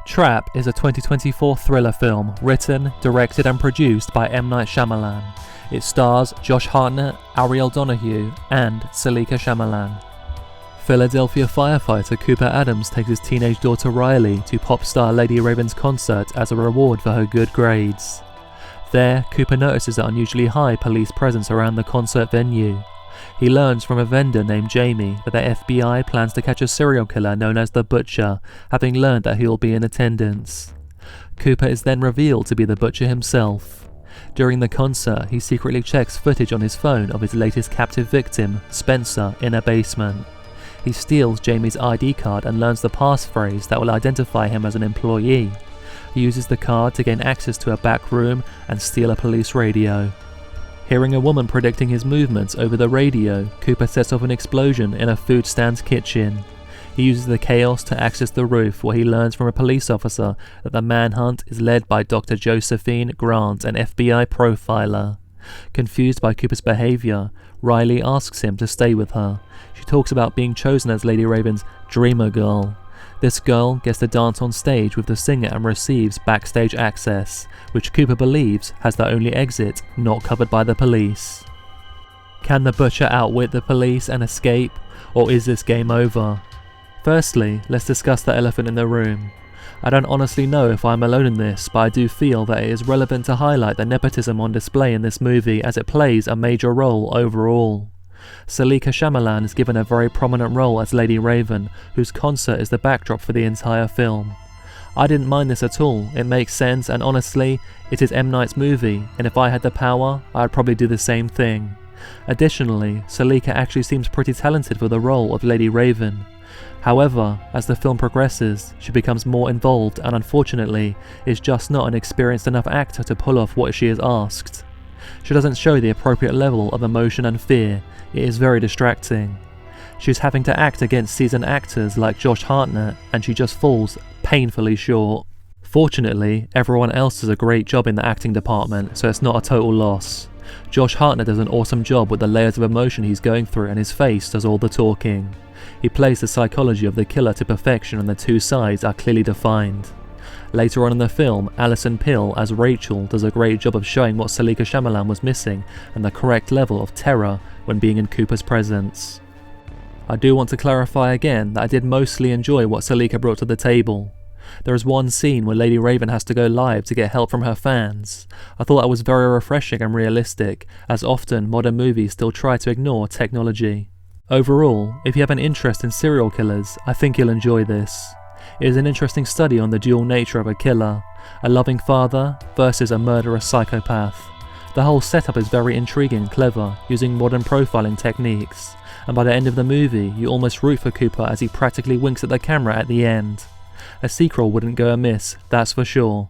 Trap is a 2024 thriller film written, directed and produced by M. Night Shyamalan. It stars Josh Hartnett, Ariel Donahue and Saleka Shyamalan. Philadelphia firefighter Cooper Adams takes his teenage daughter Riley to pop star Lady Raven's concert as a reward for her good grades. There, Cooper notices an unusually high police presence around the concert venue. He learns from a vendor named Jamie that the FBI plans to catch a serial killer known as the Butcher, having learned that he will be in attendance. Cooper is then revealed to be the Butcher himself. During the concert, he secretly checks footage on his phone of his latest captive victim, Spencer, in a basement. He steals Jamie's ID card and learns the passphrase that will identify him as an employee. He uses the card to gain access to a back room and steal a police radio. Hearing a woman predicting his movements over the radio, Cooper sets off an explosion in a food stand's kitchen. He uses the chaos to access the roof, where he learns from a police officer that the manhunt is led by Dr. Josephine Grant, an FBI profiler. Confused by Cooper's behaviour, Riley asks him to stay with her. She talks about being chosen as Lady Raven's dreamer girl. This girl gets to dance on stage with the singer and receives backstage access, which Cooper believes has the only exit not covered by the police. Can the Butcher outwit the police and escape, or is this game over? Firstly, let's discuss the elephant in the room. I don't honestly know if I'm alone in this, but I do feel that it is relevant to highlight the nepotism on display in this movie, as it plays a major role overall. Saleka Shyamalan is given a very prominent role as Lady Raven, whose concert is the backdrop for the entire film. I didn't mind this at all, it makes sense, and honestly, it is M. Night's movie, and if I had the power, I'd probably do the same thing. Additionally, Saleka actually seems pretty talented for the role of Lady Raven. However, as the film progresses, she becomes more involved and unfortunately is just not an experienced enough actor to pull off what she is asked. She doesn't show the appropriate level of emotion and fear. It is very distracting. She's having to act against seasoned actors like Josh Hartnett, and she just falls painfully short. Fortunately, everyone else does a great job in the acting department, so it's not a total loss. Josh Hartnett does an awesome job with the layers of emotion he's going through, and his face does all the talking. He plays the psychology of the killer to perfection, and the two sides are clearly defined. Later on in the film, Alison Pill as Rachel does a great job of showing what Saleka Shyamalan was missing and the correct level of terror when being in Cooper's presence. I do want to clarify again that I did mostly enjoy what Saleka brought to the table. There is one scene where Lady Raven has to go live to get help from her fans. I thought that was very refreshing and realistic, as often modern movies still try to ignore technology. Overall, if you have an interest in serial killers, I think you'll enjoy this. It is an interesting study on the dual nature of a killer, a loving father versus a murderous psychopath. The whole setup is very intriguing and clever, using modern profiling techniques, and by the end of the movie you almost root for Cooper as he practically winks at the camera at the end. A sequel wouldn't go amiss, that's for sure.